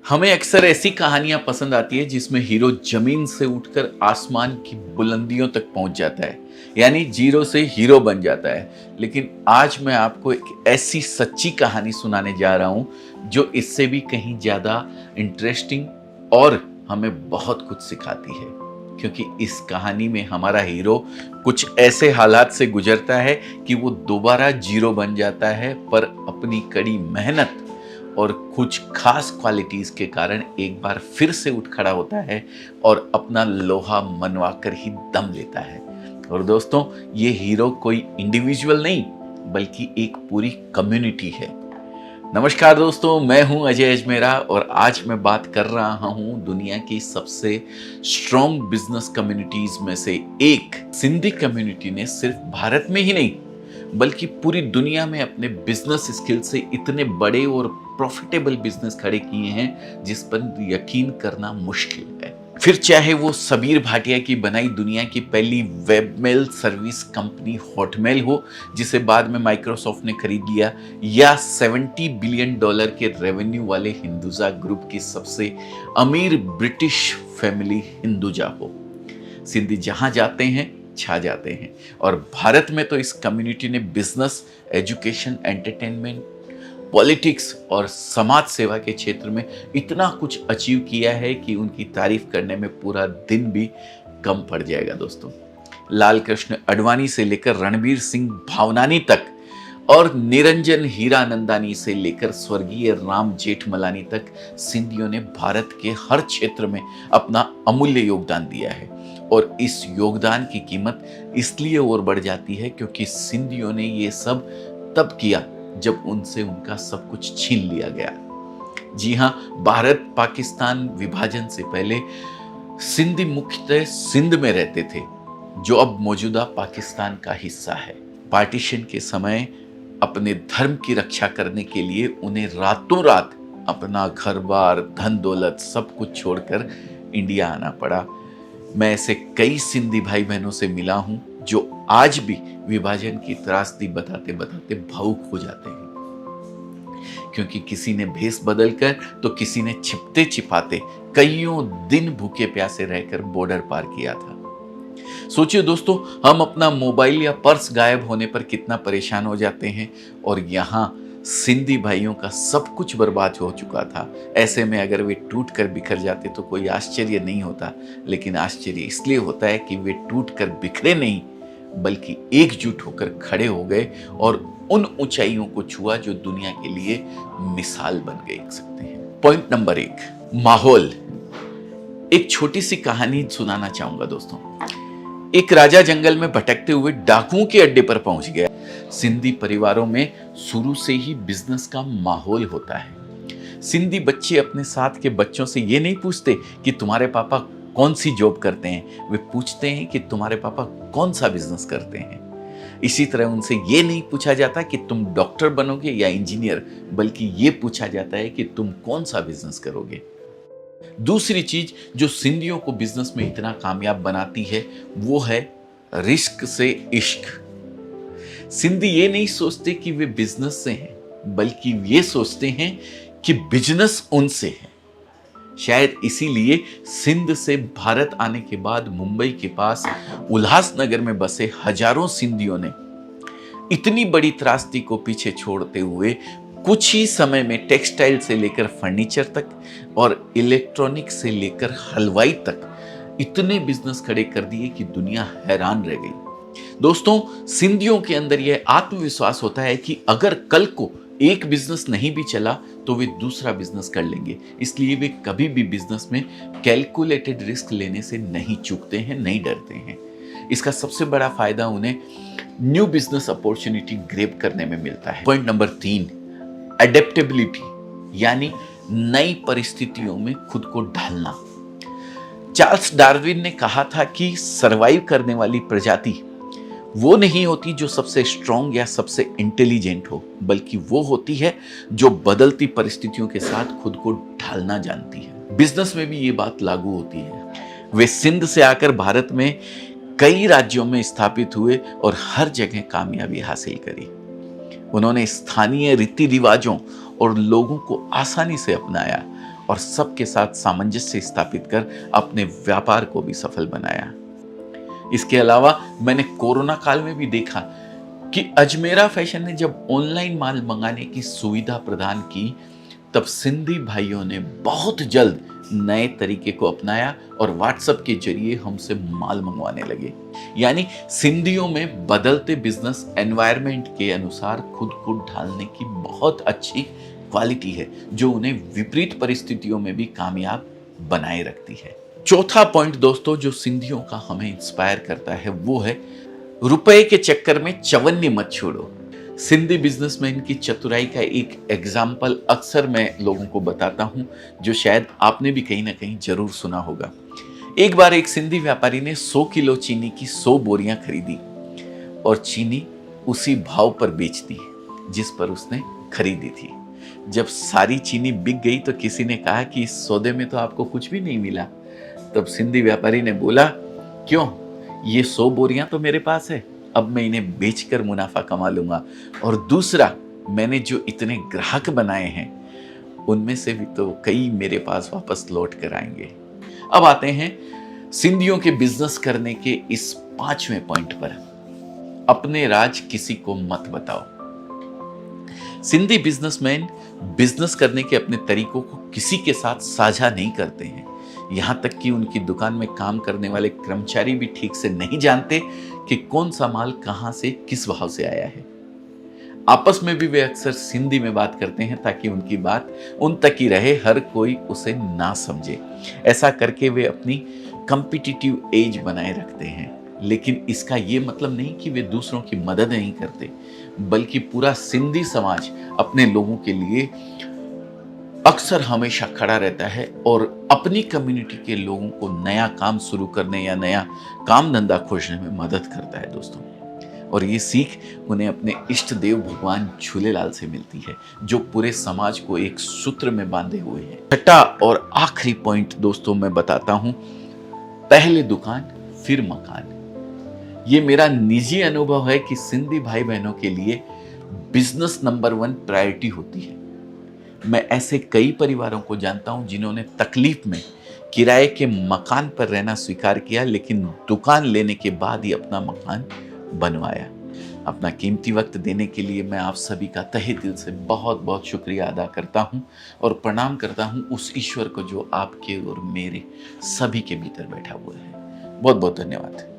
हमें अक्सर ऐसी कहानियां पसंद आती है जिसमें हीरो जमीन से उठकर आसमान की बुलंदियों तक पहुंच जाता है, यानी जीरो से हीरो बन जाता है। लेकिन आज मैं आपको एक ऐसी सच्ची कहानी सुनाने जा रहा हूं जो इससे भी कहीं ज्यादा इंटरेस्टिंग और हमें बहुत कुछ सिखाती है। क्योंकि इस कहानी में हमारा हीरो कुछ ऐसे हालात से गुजरता है कि वो दोबारा जीरो बन जाता है, पर अपनी कड़ी मेहनत और कुछ खास क्वालिटीज के कारण एक बार फिर से उठ खड़ा होता है और अपना लोहा मनवा कर ही दम लेता है। और दोस्तों, ये हीरो कोई इंडिविजुअल नहीं बल्कि एक पूरी कम्युनिटी है। नमस्कार दोस्तों, मैं हूं अजय अजमेरा और आज मैं बात कर रहा हूं दुनिया की सबसे स्ट्रॉन्ग बिजनेस कम्युनिटीज में से एक सिंधी कम्युनिटी ने सिर्फ भारत में ही नहीं बल्कि पूरी दुनिया में अपने बिजनेस स्किल से इतने बड़े और प्रॉफिटेबल बिजनेस खड़े किए हैं जिस पर यकीन करना मुश्किल है। फिर चाहे वो सबीर भाटिया की बनाई दुनिया की पहली वेबमेल सर्विस कंपनी हॉटमेल हो, जिसे बाद में माइक्रोसॉफ्ट ने खरीद लिया, या $70 बिलियन के रेवेन्यू वाले हिंदुजा ग्रुप की सबसे अमीर ब्रिटिश फैमिली हिंदुजा हो, सिंधी जहां जाते हैं छा जाते हैं। और भारत में तो इस कम्युनिटी ने बिजनेस, एजुकेशन, एंटरटेनमेंट, पॉलिटिक्स और समाज सेवा के क्षेत्र में इतना कुछ अचीव किया है कि उनकी तारीफ करने में पूरा दिन भी कम पड़ जाएगा। दोस्तों, लाल कृष्ण अडवाणी से लेकर रणबीर सिंह भावनानी तक और निरंजन हीरानंदानी से लेकर स्वर्गीय राम जेठमलानी तक सिंधियों ने भारत के हर क्षेत्र में अपना अमूल्य योगदान दिया है। और इस योगदान की कीमत इसलिए और बढ़ जाती है क्योंकि सिंधियों ने ये सब तब किया जब उनसे उनका सब कुछ छीन लिया गया। जी हाँ, भारत पाकिस्तान विभाजन से पहले सिंधी मुख्यतः सिंध में रहते थे, जो अब मौजूदा पाकिस्तान का हिस्सा है। पार्टीशन के समय अपने धर्म की रक्षा करने के लिए उन्हें रातों रात अपना घर बार, धन दौलत सब कुछ छोड़कर इंडिया आना पड़ा। मैं ऐसे कई सिंधी भाई बहनों से मिला हूं जो आज भी विभाजन की त्रासदी बताते बताते भावुक हो जाते हैं, क्योंकि किसी ने भेष बदलकर तो किसी ने छिपते छिपाते कईयों दिन भूखे प्यासे रहकर बॉर्डर पार किया था। सोचिए दोस्तों, हम अपना मोबाइल या पर्स गायब होने पर कितना परेशान हो जाते हैं, और यहाँ सिंधी भाइयों का सब कुछ बर्बाद हो चुका था। ऐसे में अगर वे टूट कर बिखर जाते तो कोई आश्चर्य नहीं होता, लेकिन आश्चर्य इसलिए होता है कि वे टूट कर बिखरे नहीं बल्कि एकजुट होकर खड़े हो गए और उन ऊंचाइयों को छुआ जो दुनिया के लिए मिसाल बन गए सकते हैं। पॉइंट नंबर 1, माहौल। एक छोटी सी कहानी सुनाना चाहूंगा दोस्तों। एक राजा जंगल में भटकते हुए डाकुओं के अड्डे पर पहुंच गया। सिंधी परिवारों में शुरू से ही बिजनेस का माहौल होता है। सिंधी बच्चे अपने साथ के बच्चों से ये नहीं पूछते कि तुम्हारे पापा कौन सी जॉब करते हैं, वे पूछते हैं कि तुम्हारे पापा कौन सा बिजनेस करते हैं। इसी तरह उनसे ये नहीं पूछा जाता कि तुम डॉक्टर बनोगे या इंजीनियर, बल्कि ये पूछा जाता है कि तुम कौन सा बिजनेस करोगे। दूसरी चीज जो सिंधियों को बिजनेस में इतना कामयाब बनाती है वो है रिस्क से इश्क। सिंधी ये नहीं सोचते कि वे बिजनेस से हैं, बल्कि ये सोचते हैं कि बिजनेस उनसे है। शायद इसीलिए सिंध से भारत आने के बाद मुंबई के पास उल्हासनगर में बसे हजारों सिंधियों ने इतनी बड़ी त्रासदी को पीछे छोड़ते हुए कुछ ही समय में टेक्सटाइल से लेकर फर्नीचर तक और इलेक्ट्रॉनिक से लेकर हलवाई तक इतने बिजनेस खड़े कर दिए कि दुनिया हैरान रह गई। दोस्तों, सिंधियों के अंदर यह आत्मविश्वास होता है कि अगर कल को एक बिजनेस नहीं भी चला तो वे दूसरा बिजनेस कर लेंगे। इसलिए वे कभी भी बिजनेस में कैलकुलेटेड रिस्क लेने से नहीं चूकते हैं, नहीं डरते हैं। इसका सबसे बड़ा फायदा उन्हें न्यू बिजनेस अपॉर्चुनिटी ग्रैब करने में मिलता है। पॉइंट नंबर 3, एडेप्टेबिलिटी, यानी नई परिस्थितियों में खुद को ढालना। चार्ल्स डार्विन ने कहा था कि सरवाइव करने वाली प्रजाति वो नहीं होती जो सबसे स्ट्रॉन्ग या सबसे इंटेलिजेंट हो, बल्कि वो होती है जो बदलती परिस्थितियों के साथ खुद को ढालना जानती है। बिजनेस में भी ये बात लागू होती है। वे सिंध से आकर भारत में कई राज्यों में स्थापित हुए और हर जगह कामयाबी हासिल करी। उन्होंने स्थानीय रीति रिवाजों और लोगों को आसानी से अपनाया और सबके साथ सामंजस्य स्थापित कर अपने व्यापार को भी सफल बनाया। इसके अलावा मैंने कोरोना काल में भी देखा कि अजमेरा फैशन ने जब ऑनलाइन माल मंगाने की सुविधा प्रदान की, तब सिंधी भाइयों ने बहुत जल्द नए तरीके को अपनाया और व्हाट्सएप के जरिए हमसे माल मंगवाने लगे। यानी सिंधियों में बदलते बिजनेस एनवायरनमेंट के अनुसार खुद को ढालने की बहुत अच्छी क्वालिटी है, जो उन्हें विपरीत परिस्थितियों में भी कामयाब बनाए रखती है। चौथा पॉइंट दोस्तों जो सिंधियों का हमें इंस्पायर करता है वो है, रुपए के चक्कर में चवन्नी मत छोड़ो। सिंधी बिजनेसमैन की चतुराई का एक एग्जाम्पल अक्सर मैं लोगों को बताता हूं, जो शायद आपने भी कहीं ना कहीं जरूर सुना होगा। एक बार एक सिंधी व्यापारी ने 100 किलो चीनी की 100 बोरियां खरीदी और चीनी उसी भाव पर बेच दी जिस पर उसने खरीदी थी। जब सारी चीनी बिक गई तो किसी ने कहा कि इस सौदे में तो आपको कुछ भी नहीं मिला। तब सिंधी व्यापारी ने बोला, क्यों, ये 100 बोरियां तो मेरे पास है, अब मैं इन्हें बेचकर मुनाफा कमा लूंगा, और दूसरा, मैंने जो इतने ग्राहक बनाए हैं उनमें से भी तो कई मेरे पास वापस लौट कर आएंगे। अब आते हैं सिंधियों के बिजनेस करने के इस 5वें पॉइंट पर, अपने राज किसी को मत बताओ। सिंधी बिजनेसमैन बिजनेस करने के अपने तरीकों को किसी के साथ साझा नहीं करते हैं। यहां तक कि उनकी दुकान में काम करने वाले कर्मचारी भी ठीक से नहीं जानते कि कौन सा माल कहां से किस भाव से आया है। आपस में भी वे अक्सर सिंधी में बात करते हैं ताकि उनकी बात उन तक ही रहे, हर कोई उसे ना समझे। ऐसा करके वे अपनी कॉम्पिटिटिव एज बनाए रखते हैं। लेकिन इसका ये मतलब नहीं कि वे दूसरों की मदद नहीं करते, बल्कि पूरा सिंधी समाज अपने लोगों के लिए अक्सर हमेशा खड़ा रहता है और अपनी कम्युनिटी के लोगों को नया काम शुरू करने या नया काम धंधा खोजने में मदद करता है दोस्तों। और ये सीख उन्हें अपने इष्ट देव भगवान झूलेलाल से मिलती है, जो पूरे समाज को एक सूत्र में बांधे हुए है। छठा और आखिरी पॉइंट दोस्तों मैं बताता हूं, पहले दुकान फिर मकान। ये मेरा निजी अनुभव है कि सिंधी भाई बहनों के लिए बिजनेस नंबर 1 प्रायोरिटी होती है। मैं ऐसे कई परिवारों को जानता हूं जिन्होंने तकलीफ में किराए के मकान पर रहना स्वीकार किया, लेकिन दुकान लेने के बाद ही अपना मकान बनवाया। अपना कीमती वक्त देने के लिए मैं आप सभी का तहे दिल से बहुत बहुत शुक्रिया अदा करता हूं और प्रणाम करता हूं उस ईश्वर को जो आपके और मेरे सभी के भीतर बैठा हुआ है। बहुत बहुत धन्यवाद।